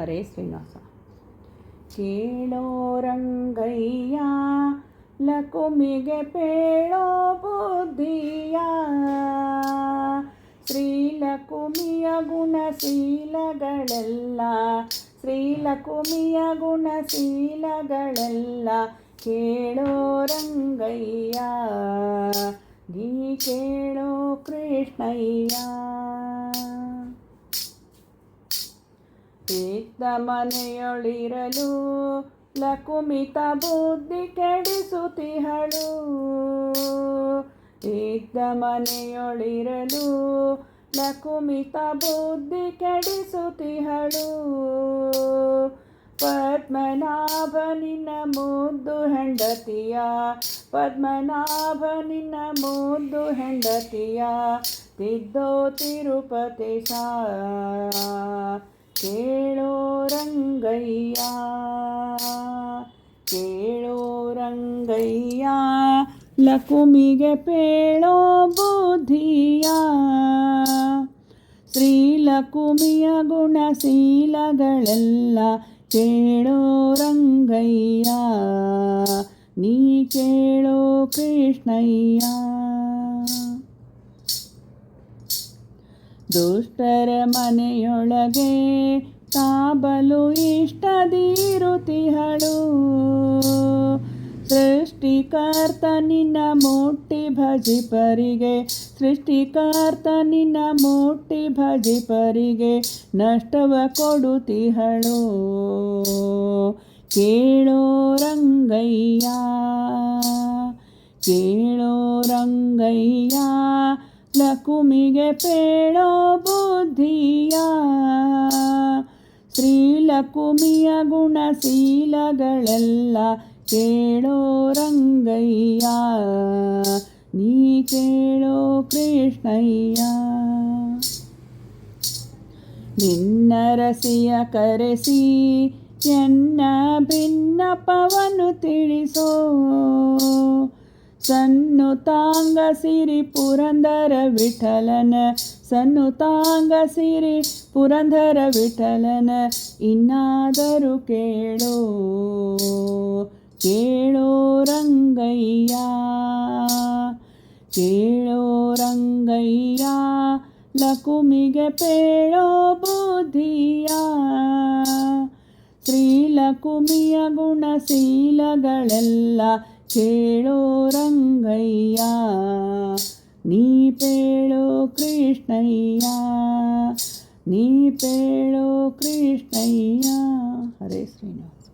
ಹರೇ ಶ್ರೀನಿವಾಸ. ಕೇಳೋ ರಂಗಯ್ಯ ಲಕುಮಿಗೆ ಪೇಳೋ ಬುದ್ಧಿಯ, ಶ್ರೀಲಕುಮಿಯ ಗುಣಶೀಲಗಳೆಲ್ಲ, ಶ್ರೀಲಕುಮಿಯ ಗುಣಶೀಲಗಳೆಲ್ಲ ಕೇಳೋ ರಂಗಯ್ಯ, ನೀ ಕೇಳೋ ಕೃಷ್ಣಯ್ಯ. ಇದ್ದ ಮನೆಯೊಳಿರಲು ಲಕುಮಿತ ಬುದ್ಧಿ ಕೆಡಿಸುತ್ತಿಹಳು, ಇದ್ದ ಮನೆಯೊಳಿರಲು ಲಕುಮಿತ ಬುದ್ಧಿ ಕೆಡಿಸುತ್ತಿಹಳು. ಪದ್ಮನಾಭ ನಿನ್ನ ಮುದ್ದು ಹೆಂಡತಿಯ, ಪದ್ಮನಾಭ ನಿನ್ನ ಮುದ್ದು ಹೆಂಡತಿಯ ತಿದ್ದೋ ತಿರುಪತೇಶ, ಕೇಳೋ ರಂಗಯ್ಯ, ಕೇಳೋ ರಂಗಯ್ಯ ಲಕುಮಿಗೆ ಪೇಳೋ ಬುದ್ಧಿಯ, ಶ್ರೀಲಕುಮಿಯ ಗುಣಶೀಲಗಳೆಲ್ಲ ಕೇಳೋ ರಂಗಯ್ಯ, ನೀ ಕೇಳೋ ಕೃಷ್ಣಯ್ಯ. ದುಷ್ಟರ ಮನೆಯೊಳಗೆ ತಾಬಲು ಇಷ್ಟದಿರುತಿಹಳು, ಸೃಷ್ಟಿಕರ್ತ ನಿನ್ನ ಮುಟ್ಟಿ ಭಜಿಪರಿಗೆ, ಸೃಷ್ಟಿಕರ್ತ ನಿನ್ನ ಮುಟ್ಟಿ ಭಜಿಪರಿಗೆ ನಷ್ಟವ ಕೊಡುತ್ತಿಹಳು, ಕೇಳೋ ರಂಗಯ್ಯ, ಕೇಳೋ ರಂಗಯ್ಯ ಲಕುಮಿಗೆ ಪೇಳೋ ಬುದ್ಧಿಯ, ಶ್ರೀಲಕುಮಿಯ ಗುಣಶೀಲಗಳೆಲ್ಲ ಕೇಳೋ ರಂಗಯ್ಯ, ನೀ ಕೇಳೋ ಕೃಷ್ಣಯ್ಯ. ನಿನ್ನ ರಸಿಯ ಕರೆಸಿ ಎನ್ನ ಭಿನ್ನಪವನ್ನು ತಿಳಿಸೋ, ಸನ್ನುತಾಂಗ ಸಿರಿ ಪುರಂದರ ವಿಠಲನ, ಸನ್ನುತಾಂಗ ಸಿರಿ ಪುರಂದರ ವಿಠಲನ ಇನ್ನಾದರೂ ಕೇಳೋ, ಕೇಳೋ ರಂಗಯ್ಯ, ಕೇಳೋ ರಂಗಯ್ಯ ಲಕುಮಿಗೆ ಪೇಳೋ ಬುದ್ಧಿಯ, ಶ್ರೀಲಕುಮಿಯ ಗುಣಶೀಲಗಳೆಲ್ಲ ಕೇಳೋ ರಂಗಯ್ಯ, ನೀ ಪೇಳೋ ಕೃಷ್ಣಯ್ಯ, ನೀ ಪೇಳೋ ಕೃಷ್ಣಯ್ಯ. ಹರೇ ಶ್ರೀನಿವಾಸ.